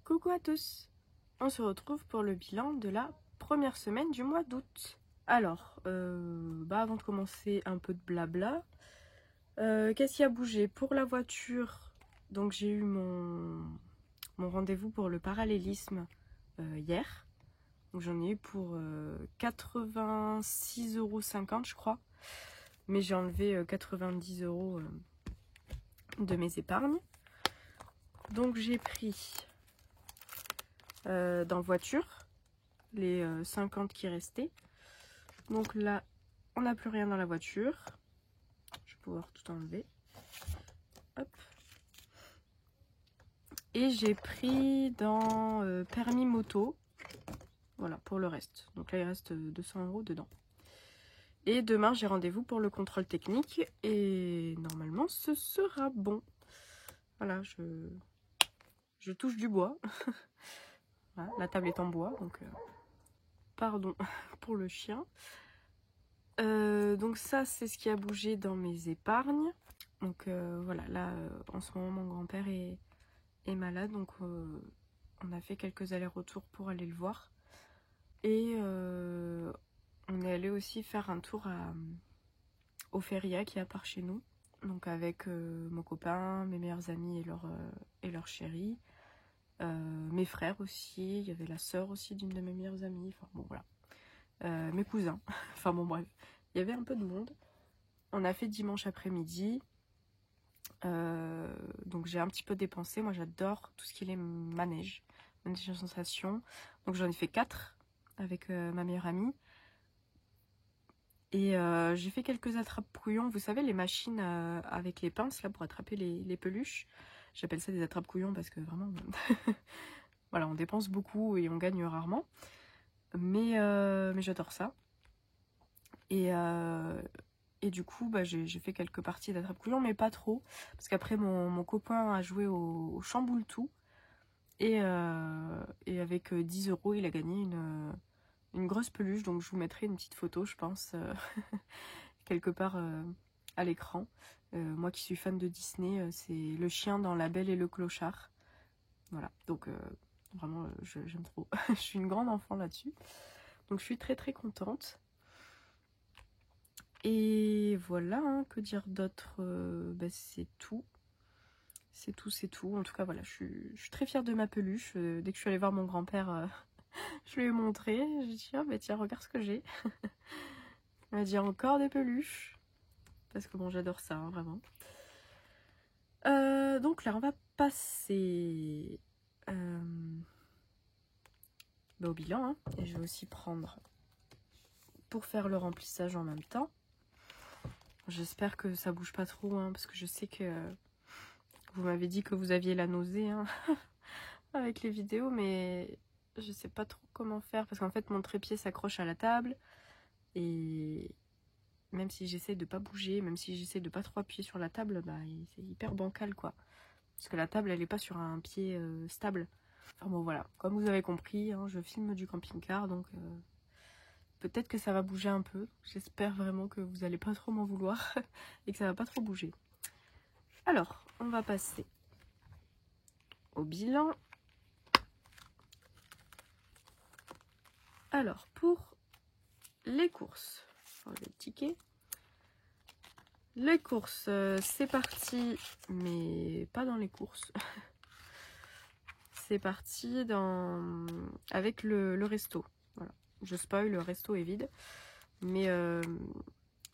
Coucou à tous. On se retrouve pour le bilan de la première semaine du mois d'août. Alors, avant de commencer, un peu de blabla. Qu'est-ce qui a bougé? Pour la voiture, donc j'ai eu mon rendez-vous pour le parallélisme hier. Donc j'en ai eu pour 86,50 € je crois. Mais j'ai enlevé 90 € de mes épargnes. Donc j'ai pris dans voiture les 50 qui restaient. Donc là, on n'a plus rien dans la voiture. Je vais pouvoir tout enlever. Hop. Et j'ai pris dans permis moto. Voilà, pour le reste. Donc là, il reste 200 € dedans. Et demain, j'ai rendez-vous pour le contrôle technique. Et normalement, ce sera bon. Voilà, je touche du bois. Voilà, la table est en bois, donc pardon pour le chien. Donc ça, c'est ce qui a bougé dans mes épargnes. Donc voilà, là, en ce moment, mon grand-père est malade. Donc on a fait quelques allers-retours pour aller le voir. Et on est allé aussi faire un tour au Feria qui est à part chez nous. Donc avec mon copain, mes meilleurs amis et leur chérie. Mes frères aussi, il y avait la sœur aussi d'une de mes meilleures amies. Enfin bon, voilà. Mes cousins. Enfin bon, bref. Il y avait un peu de monde. On a fait dimanche après-midi. Donc j'ai un petit peu dépensé. Moi j'adore tout ce qui est manège de sensation. Donc j'en ai fait 4 avec ma meilleure amie. Et j'ai fait quelques attrape-couillons. Vous savez, les machines avec les pinces là pour attraper les peluches. J'appelle ça des attrape-couillons parce que vraiment, voilà, on dépense beaucoup et on gagne rarement. Mais j'adore ça. Et du coup, j'ai fait quelques parties d'attrape-couillons, mais pas trop. Parce qu'après, mon copain a joué au chamboule-tout. Et avec 10 €, il a gagné une grosse peluche. Donc je vous mettrai une petite photo, je pense, quelque part à l'écran. Moi qui suis fan de Disney, c'est le chien dans La Belle et le Clochard. Voilà, donc vraiment, j'aime trop. Je suis une grande enfant là-dessus. Donc je suis très très contente. Et voilà, hein, que dire d'autre? C'est tout. C'est tout. En tout cas, voilà, je suis très fière de ma peluche. Dès que je suis allée voir mon grand-père, je lui ai montré. J'ai dit, oh, tiens, regarde ce que j'ai. Il m'a dit, encore des peluches. Parce que bon, j'adore ça, hein, vraiment. Donc là, on va passer au bilan. Hein, et je vais aussi prendre pour faire le remplissage en même temps. J'espère que ça bouge pas trop, hein, parce que je sais que vous m'avez dit que vous aviez la nausée hein, avec les vidéos, mais je sais pas trop comment faire, parce qu'en fait mon trépied s'accroche à la table, et même si j'essaie de pas bouger, même si j'essaie de pas trop appuyer sur la table, c'est hyper bancal quoi. Parce que la table elle est pas sur un pied stable. Enfin bon voilà, comme vous avez compris, hein, je filme du camping-car, donc peut-être que ça va bouger un peu. J'espère vraiment que vous allez pas trop m'en vouloir et que ça va pas trop bouger. Alors, on va passer au bilan. Alors, pour les courses, le ticket. Les courses, c'est parti, mais pas dans les courses. C'est parti avec le resto. Voilà. Je spoil, le resto est vide. Mais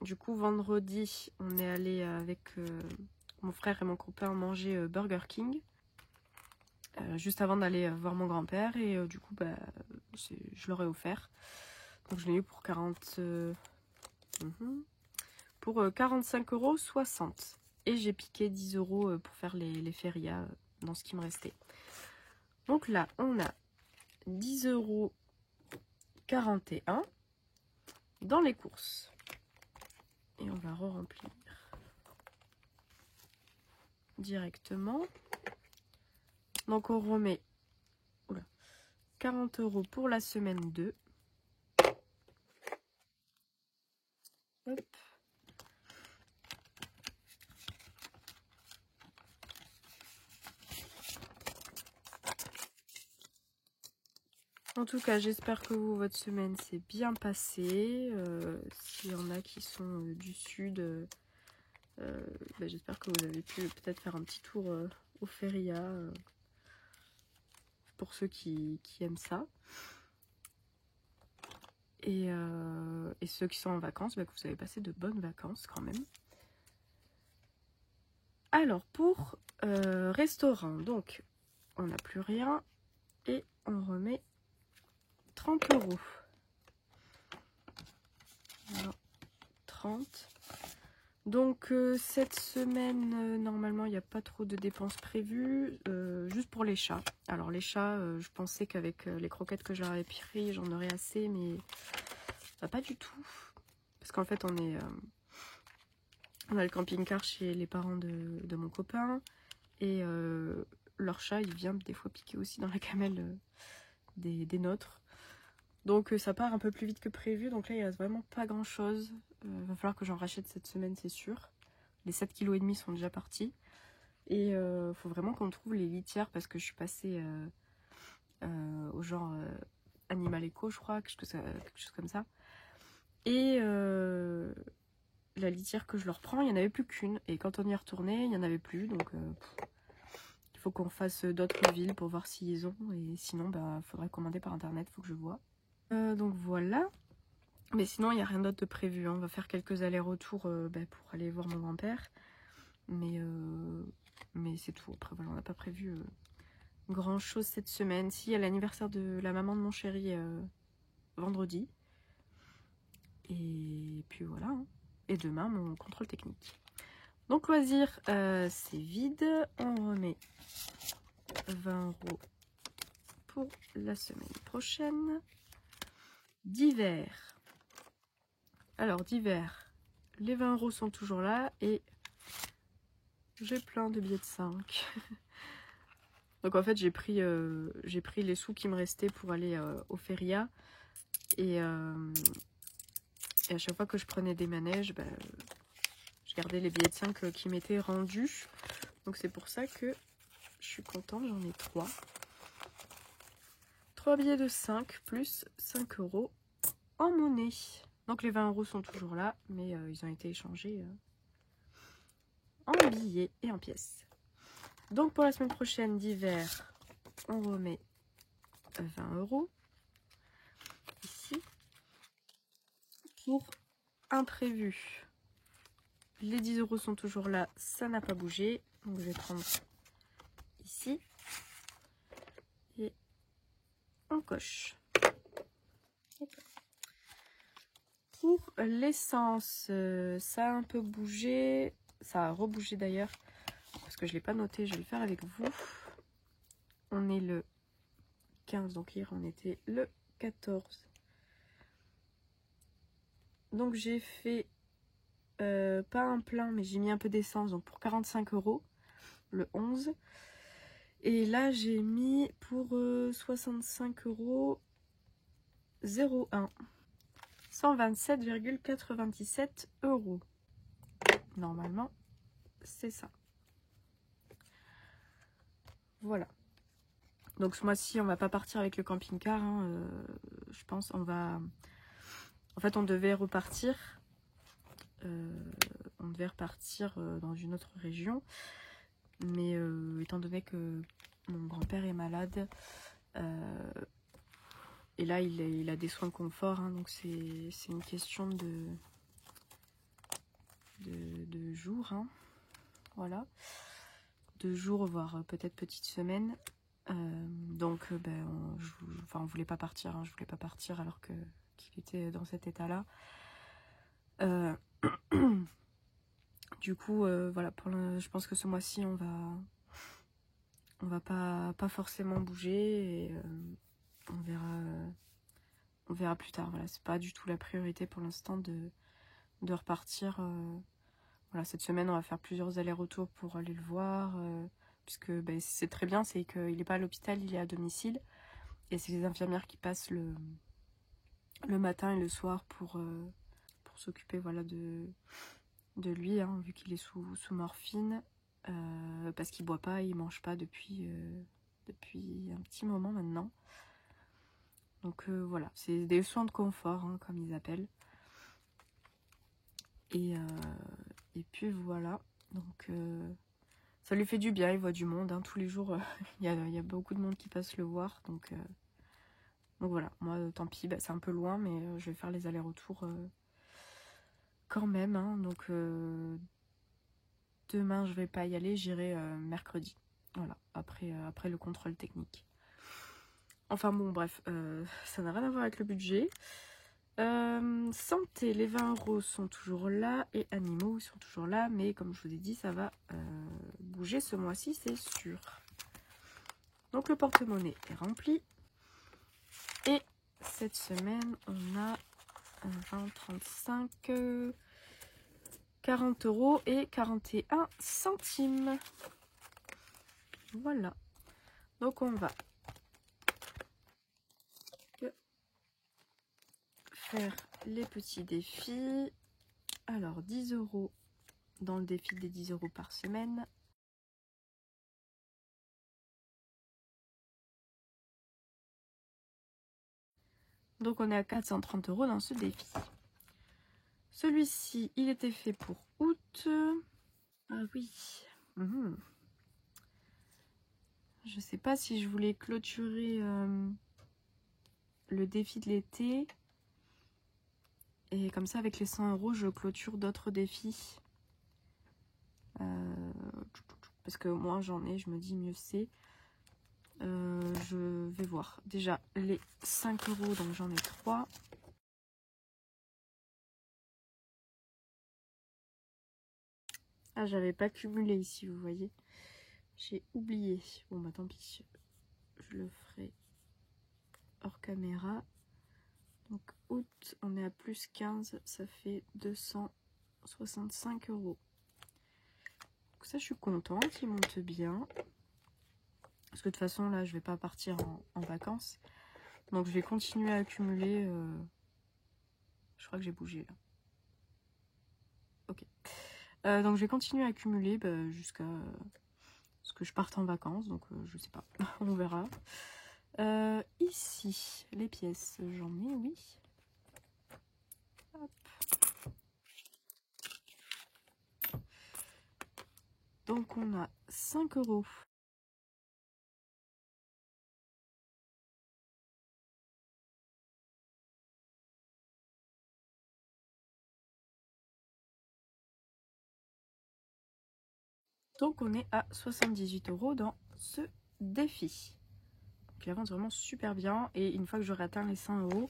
du coup, vendredi, on est allé avec mon frère et mon copain manger Burger King. Juste avant d'aller voir mon grand-père. Et du coup, je leur ai offert. Donc je l'ai eu pour 45,60 €. Et j'ai piqué 10 € pour faire les férias dans ce qui me restait. Donc là, on a 10,41 € dans les courses. Et on va re-remplir directement. Donc on remet 40 € pour la semaine 2. Hop. En tout cas, j'espère que vous, votre semaine s'est bien passée. S'il y en a qui sont du sud, j'espère que vous avez pu peut-être faire un petit tour au Feria pour ceux qui aiment ça. Et ceux qui sont en vacances, que vous avez passé de bonnes vacances quand même. Alors, pour restaurant, donc, on n'a plus rien et on remet 30 €. Voilà, 30. Donc, cette semaine, normalement, il n'y a pas trop de dépenses prévues, juste pour les chats. Alors, les chats, je pensais qu'avec les croquettes que j'aurais pris, j'en aurais assez, mais pas du tout. Parce qu'en fait, on a le camping-car chez les parents de mon copain. Et leur chat, il vient des fois piquer aussi dans la gamelle des nôtres. Donc ça part un peu plus vite que prévu. Donc là, il reste vraiment pas grand-chose. Va falloir que j'en rachète cette semaine, c'est sûr. Les 7,5 kg sont déjà partis. Et faut vraiment qu'on trouve les litières parce que je suis passée au genre Animal Eco, je crois, quelque chose comme ça. Et la litière que je leur prends, il n'y en avait plus qu'une. Et quand on y est retourné, il n'y en avait plus. Donc il faut qu'on fasse d'autres villes pour voir s'ils ont. Et sinon, faudrait commander par internet, faut que je vois. Donc voilà. Mais sinon, il n'y a rien d'autre de prévu. Hein. On va faire quelques allers-retours pour aller voir mon grand-père. Mais c'est tout. Après, voilà, on n'a pas prévu grand-chose cette semaine. Si, il y a l'anniversaire de la maman de mon chéri vendredi. Et puis voilà. Hein. Et demain, mon contrôle technique. Donc, loisirs, c'est vide. On remet 20 € pour la semaine prochaine. Divers. Alors, divers. Les 20 € sont toujours là et j'ai plein de billets de 5. Donc, en fait, j'ai pris les sous qui me restaient pour aller au Feria. Et à chaque fois que je prenais des manèges, je gardais les billets de 5 qui m'étaient rendus. Donc, c'est pour ça que je suis contente. J'en ai 3. 3 billets de 5 plus 5 € en monnaie. Donc les 20 € sont toujours là, mais ils ont été échangés en billets et en pièces. Donc pour la semaine prochaine d'hiver, on remet 20 € ici. Pour imprévu, les 10 € sont toujours là, ça n'a pas bougé. Donc je vais prendre ici et on coche. Pour l'essence, ça a un peu bougé, ça a rebougé d'ailleurs, parce que je ne l'ai pas noté, je vais le faire avec vous. On est le 15, donc hier on était le 14. Donc j'ai fait, pas un plein, mais j'ai mis un peu d'essence, donc pour 45 € le 11. Et là j'ai mis pour 65 € 0,1. 127,97 €. Normalement, c'est ça. Voilà. Donc ce mois-ci, on va pas partir avec le camping-car. Hein, je pense on va... En fait, on devait repartir. On devait repartir dans une autre région. Mais étant donné que mon grand-père est malade, et là, il a des soins de confort. Hein, donc c'est une question de jours. Hein, voilà. 2 jours, voire peut-être petite semaine. Donc on voulait pas partir, hein, je voulais pas partir alors qu'il était dans cet état là. Du coup voilà, je pense que ce mois-ci on va pas forcément bouger et on verra plus tard. Voilà, c'est pas du tout la priorité pour l'instant de repartir. Voilà, cette semaine on va faire plusieurs allers-retours pour aller le voir, puisque c'est très bien, c'est qu'il n'est pas à l'hôpital, il est à domicile. Et c'est les infirmières qui passent le matin et le soir pour s'occuper voilà, de lui, hein, vu qu'il est sous morphine. Parce qu'il boit pas, il mange pas depuis un petit moment maintenant. Donc voilà, c'est des soins de confort, hein, comme ils appellent. Et puis voilà, donc ça lui fait du bien, il voit du monde, hein, tous les jours, il y a beaucoup de monde qui passe le voir, donc voilà, moi tant pis, bah, c'est un peu loin, mais je vais faire les allers-retours quand même, hein, donc demain je vais pas y aller, j'irai mercredi, voilà, après le contrôle technique. Enfin bon, bref, ça n'a rien à voir avec le budget. Santé, les 20 € sont toujours là et animaux sont toujours là, mais comme je vous ai dit, ça va bouger ce mois-ci, c'est sûr. Donc le porte-monnaie est rempli et cette semaine on a 20, 35, 40 € et 41 centimes. Voilà, donc on va faire les petits défis. Alors 10 € dans le défi des 10 € par semaine. Donc on est à 430 € dans ce défi. Celui-ci, il était fait pour août. Ah oui. Je sais pas si je voulais clôturer le défi de l'été. Et comme ça, avec les 100 €, je clôture d'autres défis. Parce que moi, j'en ai, je me dis mieux c'est. Je vais voir. Déjà, les 5 €, donc j'en ai 3. Ah, j'avais pas cumulé ici, vous voyez. J'ai oublié. Bon, bah tant pis. Je le ferai hors caméra. Donc, août, on est à plus 15. Ça fait 265 €. Donc ça, je suis contente. Il monte bien. Parce que de toute façon, là, je vais pas partir en vacances. Donc, je vais continuer à accumuler. Je crois que j'ai bougé, là. Ok. Donc, je vais continuer à accumuler jusqu'à ce que je parte en vacances. Donc, je sais pas. On verra. Ici, les pièces, j'en ai, oui. Hop. Donc, on a 5 €. Donc, on est à 78 € dans ce défi. Donc, il avance vraiment super bien. Et une fois que j'aurai atteint les 100 €,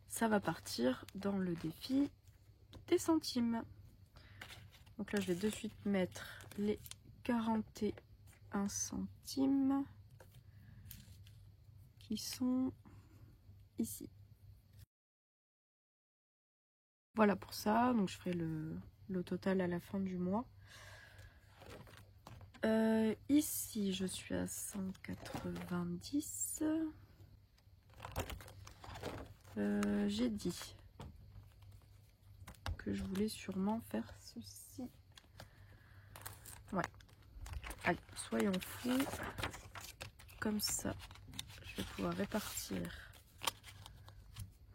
ça va partir dans le défi des centimes. Donc là, je vais de suite mettre les 41 centimes qui sont ici. Voilà pour ça. Donc je ferai le total à la fin du mois. Ici, je suis à 190. J'ai dit que je voulais sûrement faire ceci. Ouais. Allez, soyons fous. Comme ça, je vais pouvoir répartir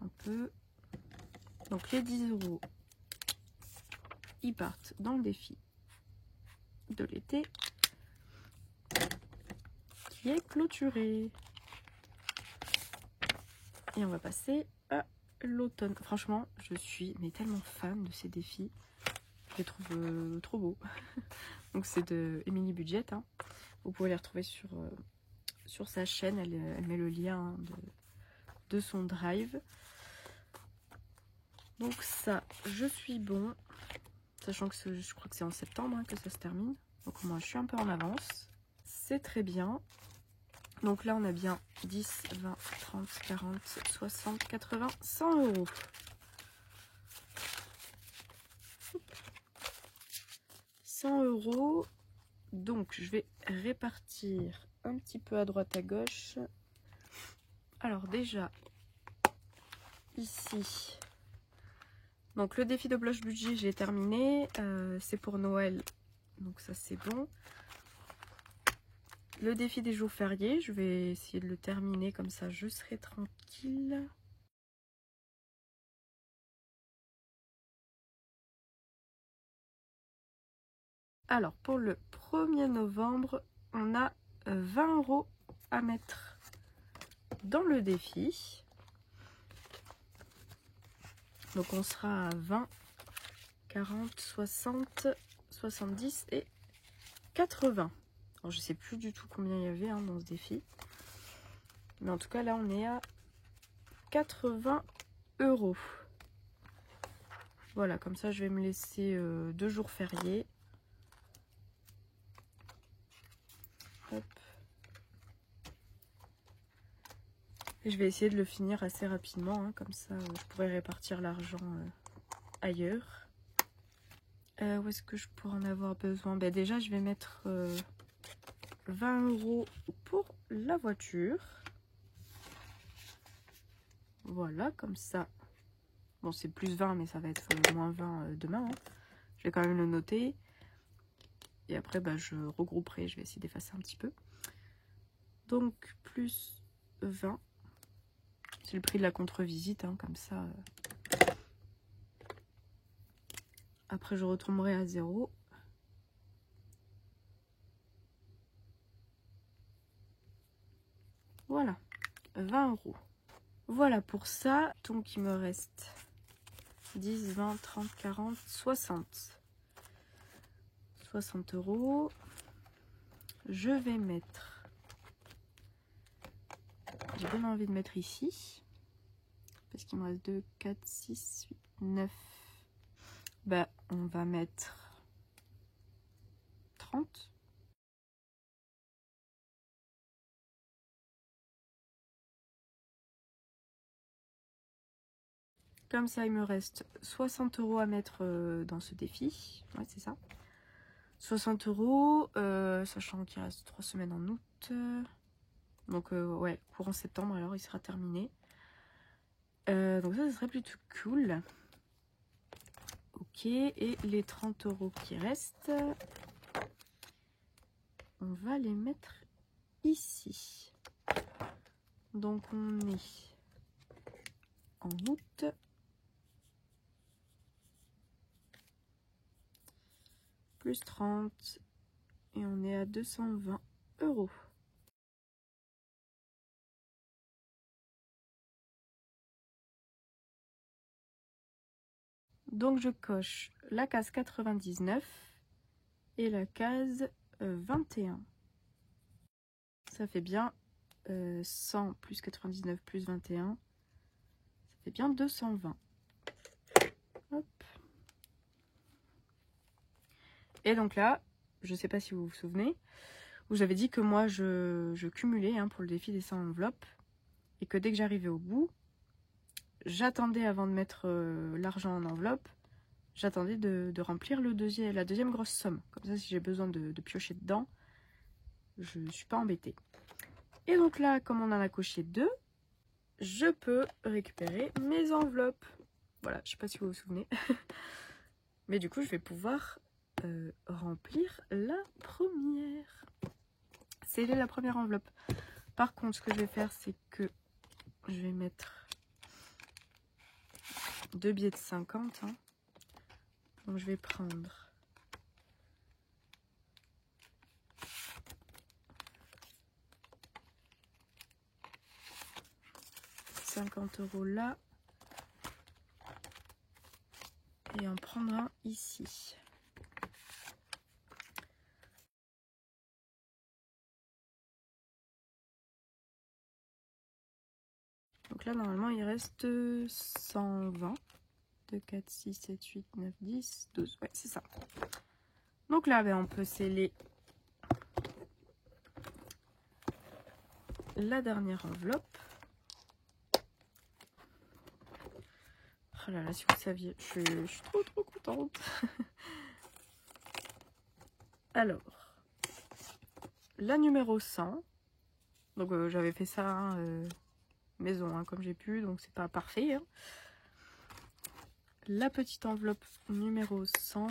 un peu. Donc les 10 €, ils partent dans le défi de l'été qui est clôturé. Et on va passer à l'automne. Franchement, je suis tellement fan de ces défis. Je les trouve trop beaux. Donc c'est de Emily Budget. Hein. Vous pouvez les retrouver sur sa chaîne. Elle met le lien de son drive. Donc ça, je suis bon. Sachant que je crois que c'est en septembre que ça se termine. Donc moi, je suis un peu en avance. C'est très bien. Donc là, on a bien 10, 20, 30, 40, 60, 80, 100 €. Hop. 100 €. Donc, je vais répartir un petit peu à droite, à gauche. Alors déjà, ici, donc le défi de bloche budget, j'ai terminé. C'est pour Noël, donc ça c'est bon. le défi des jours fériés. Je vais essayer de le terminer, comme ça je serai tranquille. Alors, pour le 1er novembre, on a 20 € à mettre dans le défi. Donc, on sera à 20, 40, 60, 70 et 80. Alors, je sais plus du tout combien il y avait dans ce défi. Mais en tout cas, là, on est à 80 €. Voilà, comme ça, je vais me laisser 2 jours fériés. Hop. Et je vais essayer de le finir assez rapidement, comme ça je pourrais répartir l'argent ailleurs. Où est-ce que je pourrais en avoir besoin? Déjà, je vais mettre 20 € pour la voiture. Voilà, comme ça. Bon, c'est plus 20, mais ça va être moins 20 demain. Je vais quand même le noter. Et après, je regrouperai. Je vais essayer d'effacer un petit peu. Donc, plus 20. C'est le prix de la contre-visite, comme ça. Après, je retomberai à 0. Voilà, 20 €. Voilà pour ça. Donc, il me reste 10, 20, 30, 40, 60. 60 €. Je vais mettre... J'ai bien envie de mettre ici. Parce qu'il me reste 2, 4, 6, 8, 9. On va mettre 30. Comme ça, il me reste 60 € à mettre dans ce défi. Ouais, c'est ça. 60 €, sachant qu'il reste 3 semaines en août. Donc, ouais, courant septembre, alors il sera terminé. Donc ça serait plutôt cool. Ok, et les 30 € qui restent, on va les mettre ici. Donc on est en août. Plus 30. Et on est à 220 €. Donc je coche la case 99 et la case 21. Ça fait bien 100 plus 99 plus 21. Ça fait bien 220. Hop. Et donc là, je ne sais pas si vous vous souvenez, où j'avais dit que moi je cumulais pour le défi des 100 enveloppes. Et que dès que j'arrivais au bout, j'attendais avant de mettre l'argent en enveloppe. J'attendais de remplir la deuxième grosse somme. Comme ça, si j'ai besoin de piocher dedans, je ne suis pas embêtée. Et donc là, comme on en a coché 2, je peux récupérer mes enveloppes. Voilà, je ne sais pas si vous vous souvenez. Mais du coup, je vais pouvoir remplir la première. C'est la première enveloppe. Par contre, ce que je vais faire, c'est que je vais mettre 2 billets de 50. Donc, je vais prendre 50 € là. Et en prendre un ici. Donc là, normalement, il reste 120. 2, 4, 6, 7, 8, 9, 10, 12. Ouais, c'est ça. Donc là, on peut sceller la dernière enveloppe. Oh là là, si vous saviez, je suis trop contente. Alors, la numéro 100. Donc j'avais fait ça maison comme j'ai pu, donc c'est pas parfait. La petite enveloppe numéro 100.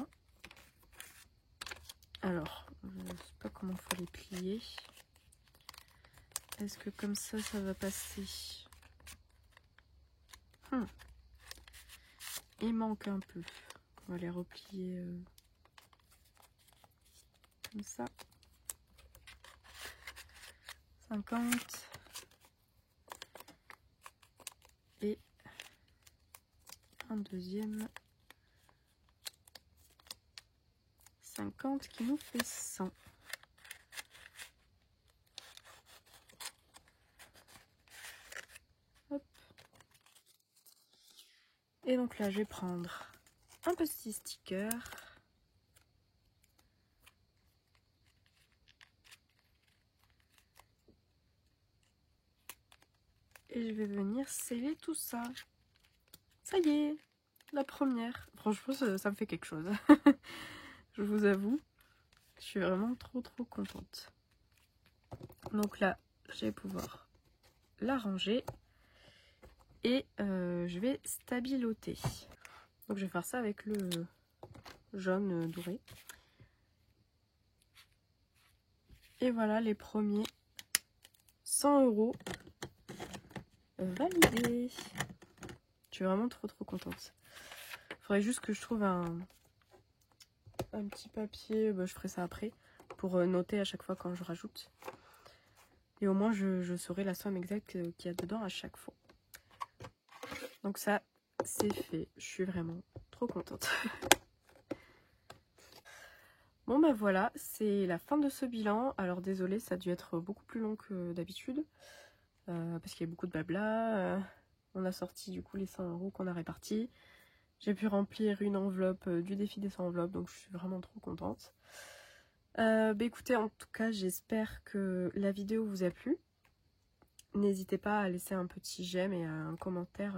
Alors, je sais pas comment il faut les plier. Est-ce que comme ça va passer? Il manque un peu. On va les replier comme ça. 50. Et un deuxième 50 qui nous fait 100. Hop. Et donc là, je vais prendre un petit sticker. Et je vais venir sceller tout ça. Ça y est, la première. Franchement, ça me fait quelque chose. Je vous avoue, je suis vraiment trop contente. Donc là, je vais pouvoir la ranger. Et je vais stabiloter. Donc je vais faire ça avec le jaune doré. Et voilà les premiers 100 € validés. Je suis vraiment trop contente. Il faudrait juste que je trouve un petit papier, je ferai ça après, pour noter à chaque fois quand je rajoute. Et au moins je saurai la somme exacte qu'il y a dedans à chaque fois. Donc ça, c'est fait. Je suis vraiment trop contente. Bon bah voilà, c'est la fin de ce bilan. Alors désolée, ça a dû être beaucoup plus long que d'habitude. Parce qu'il y a beaucoup de blabla. On a sorti du coup les 100 € qu'on a répartis. J'ai pu remplir une enveloppe du défi des 100 enveloppes, donc je suis vraiment trop contente. Bah écoutez, en tout cas, j'espère que la vidéo vous a plu. N'hésitez pas à laisser un petit j'aime et un commentaire,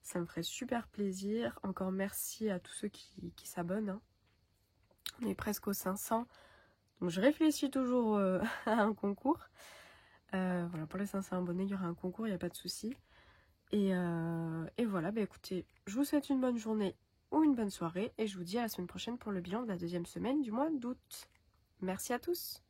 ça me ferait super plaisir. Encore merci à tous ceux qui s'abonnent. Hein. On est presque aux 500. Donc je réfléchis toujours à un concours. Voilà, pour les 500 abonnés, il y aura un concours, il n'y a pas de souci. Et voilà, bah écoutez, je vous souhaite une bonne journée ou une bonne soirée. Et je vous dis à la semaine prochaine pour le bilan de la deuxième semaine du mois d'août. Merci à tous.